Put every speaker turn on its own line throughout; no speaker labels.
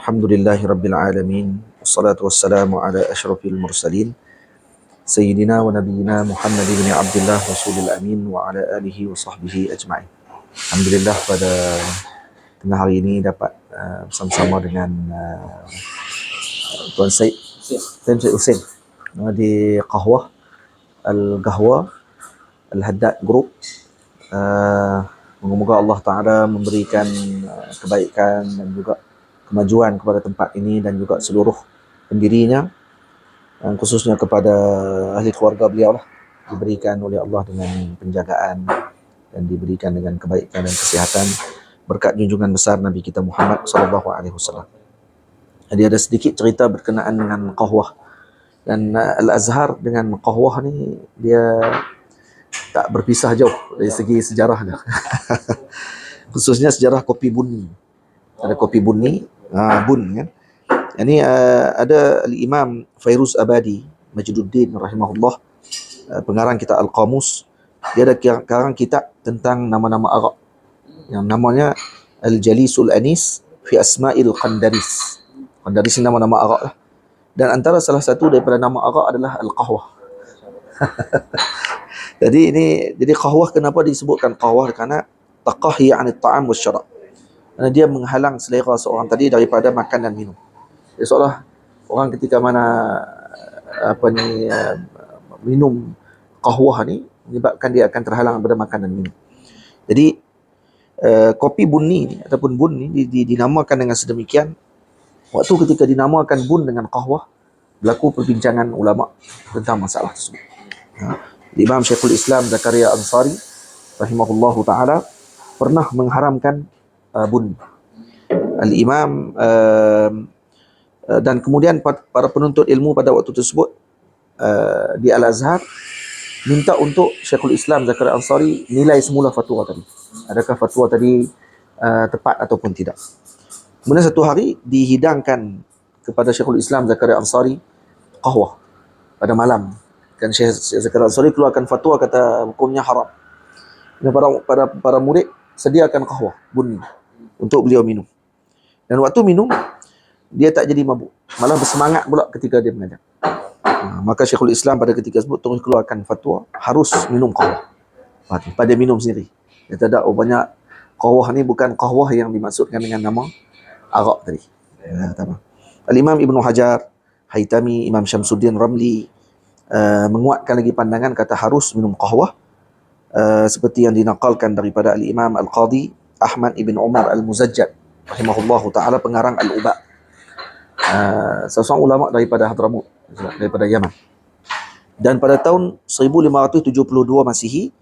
Alhamdulillahi Rabbil Alamin. Wassalatu wassalamu ala ashrafil mursalin Sayyidina wa Nabiyyina Muhammad ibn Abdullah Rasulul Amin wa ala alihi wa sahbihi ajma'in. Alhamdulillah pada tengah hari ini dapat bersama-sama dengan Tuan Syed Hussein di Qahwah Al-Qahwah Al-Haddad Group. Moga-moga Allah Ta'ala memberikan kebaikan dan juga kemajuan kepada tempat ini dan juga seluruh pendirinya, khususnya kepada ahli keluarga beliau lah, diberikan oleh Allah dengan penjagaan dan diberikan dengan kebaikan dan kesihatan berkat junjungan besar Nabi kita Muhammad SAW. Jadi ada sedikit cerita berkenaan dengan Qahwah dan Al-Azhar dengan Qahwah ni dia tak berpisah jauh dari segi sejarahnya. Khususnya sejarah kopi bunni. Ada kopi bunni, bun kan. Ini ada Al-Imam Fairuz Abadi Majiduddin rahimahullah, pengarang kitab Al-Qamus. Dia ada karang kitab tentang nama-nama Arab yang namanya Al-Jalisul Anis fi Asma'il Qandaris. Qandaris ni nama-nama Arab lah. Dan antara salah satu daripada nama Arab adalah Al-Qahwah. Jadi Qahwah, kenapa disebutkan Qahwah? Kerana taqahi 'anil ta'am wasyarab. Kerana dia menghalang selera seorang tadi daripada makan dan minum. Dia seolah orang ketika mana minum qahwah ni menyebabkan dia akan terhalang daripada makan dan minum. Jadi kopi bunni ni ataupun bun ni dinamakan dengan sedemikian. Waktu ketika dinamakan bun dengan qahwah, berlaku perbincangan ulama tentang masalah tersebut. Imam Syekhul Islam Zakaria Ansari rahimahullahu ta'ala pernah mengharamkan bun. Al-Imam dan kemudian para penuntut ilmu pada waktu tersebut di Al-Azhar minta untuk Syekhul Islam Zakaria Ansari nilai semula fatwa tadi. Adakah fatwa tadi tepat ataupun tidak. Kemudian satu hari dihidangkan kepada Syekhul Islam Zakaria Ansari qahwah pada malam. Kan Syekh Zakaria Ansari keluarkan fatwa kata hukumnya haram. Dan para murid sediakan qahwah bunni untuk beliau minum. Dan waktu minum dia tak jadi mabuk, malah bersemangat pula ketika dia mengajar. Maka Syekhul Islam pada ketika tersebut terus keluarkan fatwa harus minum qahwah pada minum sendiri. Dia tak ada banyak qahwah ni bukan qahwah yang dimaksudkan dengan nama Arab tadi. Al-Imam Ibn Hajar Haytami, Imam Syamsuddin Ramli menguatkan lagi pandangan kata harus minum qahwah, seperti yang dinaqalkan daripada Al-Imam Al-Qadhi Ahmad ibn Umar Al-Muzajjad rahimahullahu ta'ala, pengarang Al-Uba, seorang ulama daripada Hadramut, daripada Yaman. Dan pada tahun 1572 Masihi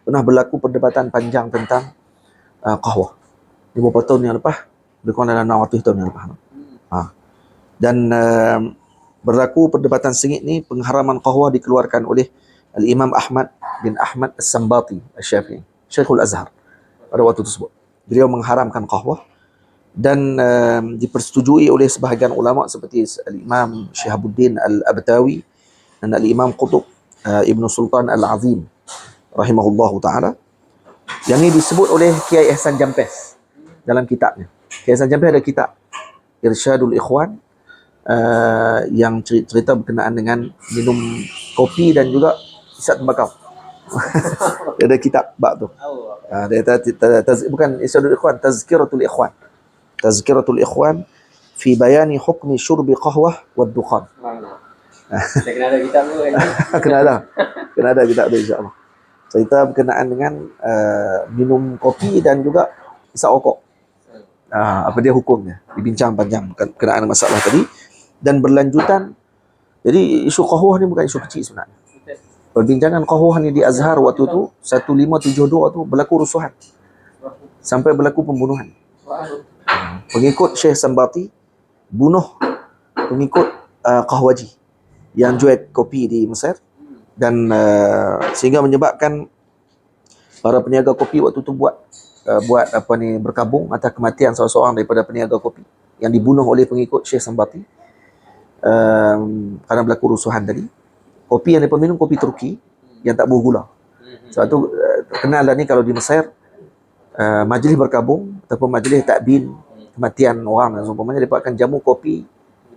pernah berlaku perdebatan panjang tentang qahwah. Beberapa tahun yang lepas, lebih kurang dalam 600 tahun yang lepas. Dan berlaku perdebatan sengit ni, pengharaman qahwah dikeluarkan oleh Al-Imam Ahmad bin Ahmad As-Sambati Asy-Syafi'i, Syekhul Azhar pada waktu tersebut. Beliau mengharamkan qahwah dan dipersetujui oleh sebahagian ulama seperti Al-Imam Syihabuddin Al-Abtawi dan Al-Imam Qutb Ibn Sultan Al-Azim rahimahullahu ta'ala. Yang ini disebut oleh Kiai Ihsan Jampes dalam kitabnya. Kiai Ihsan Jampes ada kitab Irsyadul Ikhwan yang cerita berkenaan dengan minum kopi dan juga isap tembakau. Dia ada kitab bab tu. Bukan Irsyadul Ikhwan, Tazkiratul Ikhwan. Tazkiratul Ikhwan fi bayani hukmi syurbi qahwah wa dukhan.
Kena ada kitab tu kan?
Kena ada kitab tu, insya-Allah. Cerita berkenaan dengan minum kopi dan juga isap rokok. Apa dia hukumnya? Dibincang panjang berkenaan masalah tadi dan berlanjutan. Jadi isu qahwah ni bukan isu kecil sebenarnya. Perbincangan qahwah ni di Azhar waktu tu 1572 tu berlaku rusuhan sampai berlaku pembunuhan. Pengikut Syekh Sambati bunuh pengikut Qahwaji yang jual kopi di Mesir, dan sehingga menyebabkan para peniaga kopi waktu tu berkabung atas kematian salah seorang daripada peniaga kopi yang dibunuh oleh pengikut Syekh Sambati kerana berlaku rusuhan tadi. Kopi yang mereka minum kopi Turki yang tak bergula. Sebab tu kenal dah ni kalau di Mesir majlis berkabung ataupun majlis takbin kematian orang dan seumpamanya, mereka akan jamu kopi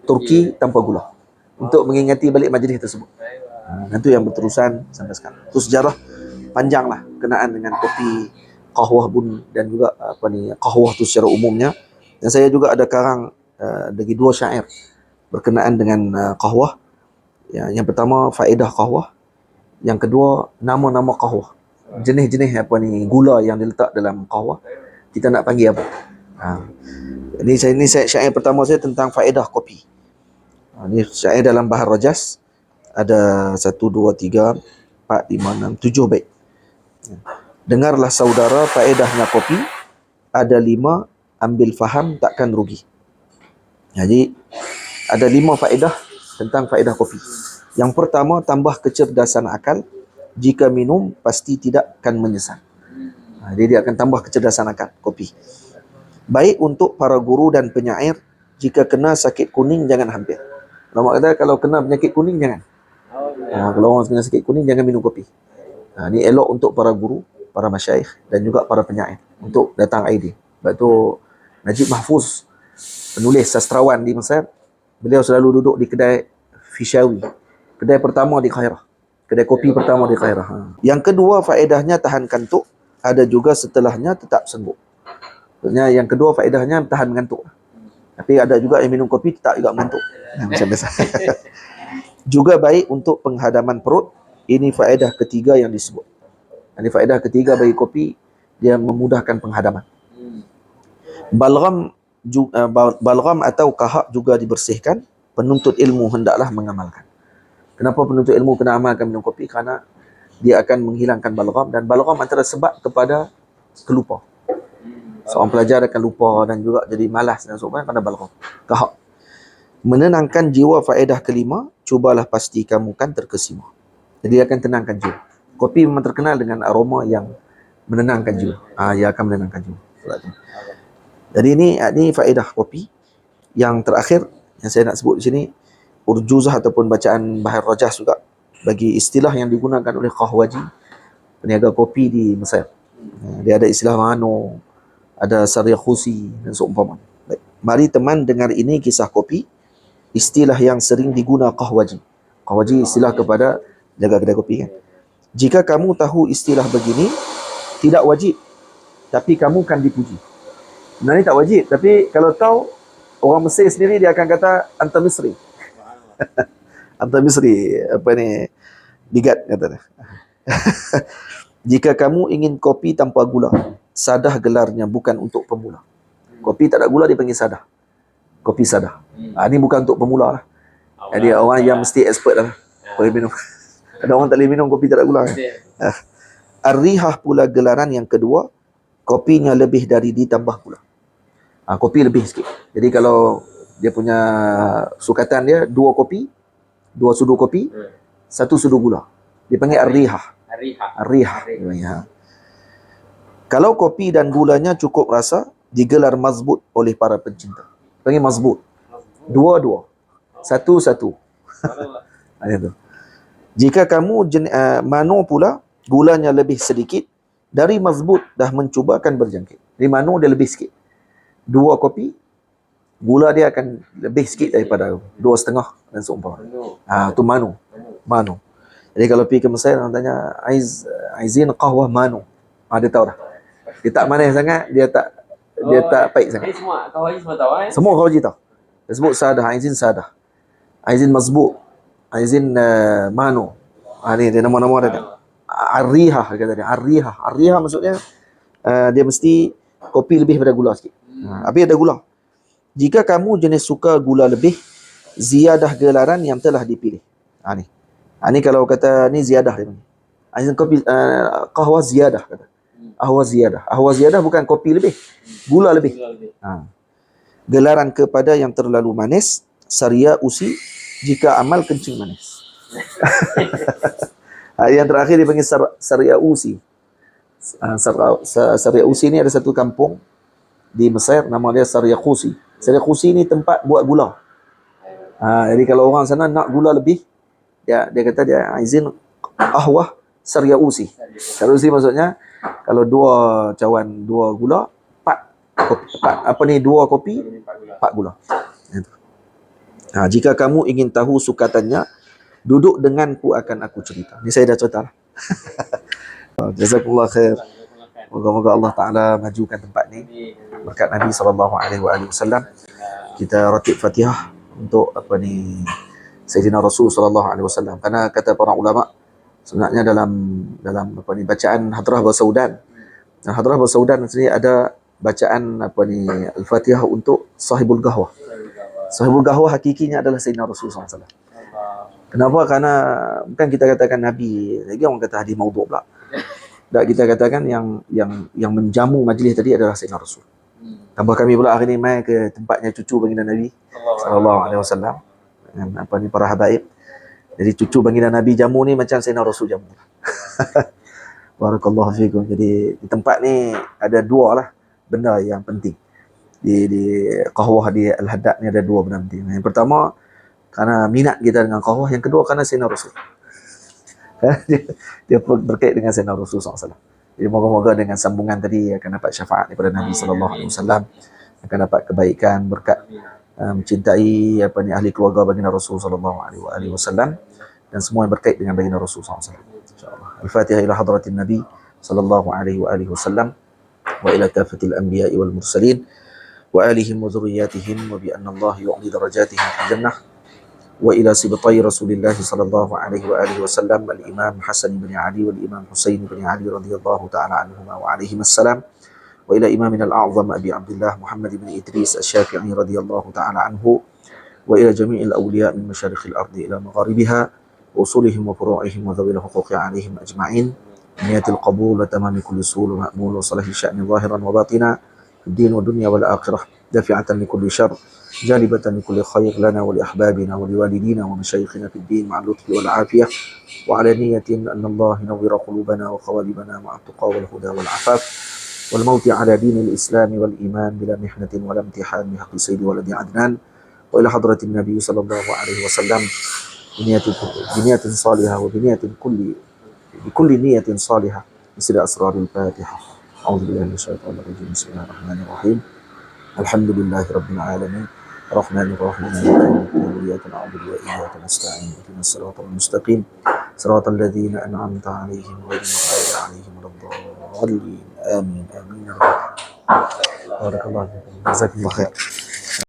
Turki tanpa gula untuk mengingati balik majlis tersebut. Dan itu yang berterusan sampai sekarang. Itu sejarah panjang lah kenaan dengan kopi kahwah bun dan juga kahwah tu secara umumnya. Dan saya juga ada karang bagi 2 syair berkenaan dengan kahwah. Yang pertama faedah kahwah, yang kedua nama-nama kahwah, jenis-jenis gula yang diletak dalam kahwah, kita nak panggil apa. Ini syair pertama saya tentang faedah kopi. Ini syair dalam Bahar Rajas, ada 1, 2, 3, 4, 5, 6, 7 bait. Dengarlah saudara faedahnya kopi, ada 5, ambil faham takkan rugi. Jadi ada 5 faedah tentang faedah kopi. Yang pertama, tambah kecerdasan akal, jika minum pasti tidak akan menyesal. Jadi dia akan tambah kecerdasan akal kopi. Baik untuk para guru dan penyair, jika kena sakit kuning jangan hampir. Ulama kata kalau kena penyakit kuning jangan. Kalau orang kena sakit kuning jangan minum kopi. Ini elok untuk para guru, para masyayikh dan juga para penyair untuk datang ID. Sebab tu Najib Mahfuz, penulis sastrawan di Mesir, beliau selalu duduk di kedai Fishawi, kedai pertama di Kairah, kedai kopi pertama di Kairah. Yang kedua faedahnya tahan kantuk, ada juga setelahnya tetap sembuh. Maksudnya yang kedua faedahnya tahan mengantuk. Tapi ada juga yang minum kopi tak juga mengantuk. Macam biasa. Juga baik untuk penghadaman perut. Ini faedah ketiga yang disebut. Ini faedah ketiga bagi kopi, dia memudahkan penghadaman. Balgham atau kahak juga dibersihkan. Penuntut ilmu hendaklah mengamalkan. Kenapa penuntut ilmu kena amalkan minum kopi? Kerana dia akan menghilangkan balgham, dan balgham antara sebab kepada kelupa. Seorang pelajar akan lupa dan juga jadi malas dan sebagainya pada balgham. Kahak. Menenangkan jiwa faedah kelima, cubalah pasti kamu kan terkesima. Jadi akan tenangkan jiwa. Kopi memang terkenal dengan aroma yang menenangkan jiwa. Ia akan menenangkan jiwa. Jadi ini faedah kopi. Yang terakhir yang saya nak sebut di sini, urjuzah ataupun bacaan Bahar Rajas juga bagi istilah yang digunakan oleh Qahwaji, peniaga kopi di Mesir. Dia ada istilah mano, ada Sariyah Khusi dan seumpama. Baik. Mari teman dengar ini kisah kopi, istilah yang sering diguna Qahwaji. Qahwaji istilah kepada jaga kedai kopi kan. Jika kamu tahu istilah begini, tidak wajib, tapi kamu kan dipuji. Sebenarnya tak wajib, tapi kalau tahu, orang Mesir sendiri dia akan kata anta Misri. Anta Misri, bigat katanya. Jika kamu ingin kopi tanpa gula, sadah gelarnya bukan untuk pemula. Kopi tak ada gula dipanggil sadah. Kopi sadah. Ini bukan untuk pemula lah. Jadi orang yang mesti expert lah boleh minum. Ada orang tak boleh minum kopi tak ada gula. Ar-rihah pula gelaran yang kedua, kopinya lebih dari ditambah gula. Kopi lebih sikit. Jadi kalau dia punya sukatan dia 2 kopi, 2 sudu kopi, 1 sudu gula. Dipanggil ar-rihah. Ar-rihah. Kalau kopi dan gulanya cukup rasa, digelar mazbut oleh para pencinta. Panggil mazbut. 2-2. 1-1. Itu. Jika kamu mano pula, gulanya lebih sedikit, dari mazbut dah mencubakan berjangkit. Di mano dia lebih sikit. 2 kopi, gula dia akan lebih sikit daripada 2,5 dan seumpama. Itu mano. Jadi kalau pergi ke Mesir, orang tanya Aizin qahwah mano. Dia tahu dah. Dia tak manis sangat, dia tak pahit sangat.
Semua Qahwaji semua tahu
Semua Qahwaji tahu. Dia sebut sadah, Aizin sadah. Aizin mazbut. Aizin mano. Ni dia nama-nama dia kan. Ar-rihah kata dia. Ar-rihah maksudnya dia mesti kopi lebih pada gula sikit. Tapi ada gula. Jika kamu jenis suka gula lebih, ziyadah gelaran yang telah dipilih. Ni kalau kata ni ziyadah dia panggil. Aizin kopi qahwah ziyadah kata. Ahwa ziyadah bukan kopi lebih, gula lebih. Gelaran kepada yang terlalu manis, Sariyah usi, jika amal kencing manis. Yang terakhir dipanggil Sariyah usi. Sariyah usi ni ada satu kampung di Mesir, nama dia Sariyah Khusi. Sariyah Khusi ni tempat buat gula. Jadi kalau orang sana nak gula lebih, dia kata dia izin ahwah Sariyah usi. Sariyah usi maksudnya kalau 2 cawan 2 gula, 4 Dua kopi, 4 gula. Itu. Jika kamu ingin tahu sukatannya, duduk denganku akan aku cerita. Ini saya dah cerita lah. Jazakumullah khair. Moga-moga Allah Ta'ala majukan tempat ni berkat Nabi SAW. Kita ratib Fatihah untuk Sayyidina Rasul SAW. Karena kata para ulama, sebenarnya dalam bacaan Hadrah Bersaudan, dan Hadrah Bersaudan sendiri ada bacaan Al-Fatihah untuk Sahibul Qahwah. Sahibul Qahwah hakikinya adalah Sayyidina Rasul SAW. Kenapa? Karena bukan kita katakan Nabi, lagi orang kata hadis maudhu' pula. Tak, kita katakan yang menjamu majlis tadi adalah Sayyidina Rasul. Tambah kami pula hari ni mai ke tempatnya cucu baginda Nabi sallallahu alaihi wasallam dengan para habaib. Jadi cucu baginda Nabi jamu ni macam Sayyidina Rasul jamu. Barakallahu fiikum. Jadi di tempat ni ada dua lah benda yang penting. Di qahwah di Al-Haddad ni ada dua benda penting. Yang pertama, kerana minat kita dengan qahwah. Yang kedua, kerana Sayyidina Rasul. Dia berkait dengan Sayyidina Rasul SAW. Jadi moga-moga dengan sambungan tadi akan dapat syafaat daripada Nabi SAW, akan dapat kebaikan berkat mencintai ahli keluarga baginda Rasul SAW, dan semua yang berkait dengan baginda Rasul SAW. InsyaAllah. Al-Fatihah ila hadratin Nabi sallallahu alaihi wasallam wa ila kafatil anbiya'i wal mursalin wa alihim wa dhurriyyatihim wa bi anna Allah yu'li darajatihim fil jannah wa ila sibtai Rasulillah sallallahu alaihi wa alihi wasallam al-Imam Hasan bin Ali wal Imam Husain bin Ali radhiyallahu ta'ala anhuma wa alaihim assalam wa ila imamina al-a'zam Abi Abdullah Muhammad bin Idris asy-Syafi'i radhiyallahu ta'ala anhu wa ila jami'il awliya min masyariqil ardi ila magharibiha وصولهم وفروعهم وذوي الحقوق عليهم أجمعين نية القبول وتمام كل سول ومأمول وصلاح الشأن ظاهرا وباطنا في الدين والدنيا والآخرة دافعة لكل شر جالبة لكل خير لنا ولأحبابنا ولوالدينا ومشايخنا في الدين مع اللطف والعافية وعلى نية أن الله ينور قلوبنا وقوالبنا مع التقى والهدى والعفاف والموت على دين الإسلام والإيمان بلا محنة ولا امتحان بحق سيد ولد عدنان وإلى حضرة النبي صلى الله عليه وسلم بنية صالحة بكل نية صالحة مثل أسرار الفاتحة. أعوذ بالله من الشيطان الرجيم. بسم الله الرحمن الرحيم. الحمد لله رب العالمين الرحمن الرحيم مالك يوم الدين إياك نعبد وإياك نستعين اهدنا الصراط المستقيم صراط الذين أنعمت عليهم غير المغضوب عليهم ولا الضالين آمين آمين. بارك الله فيكم. جزاكم الله خير.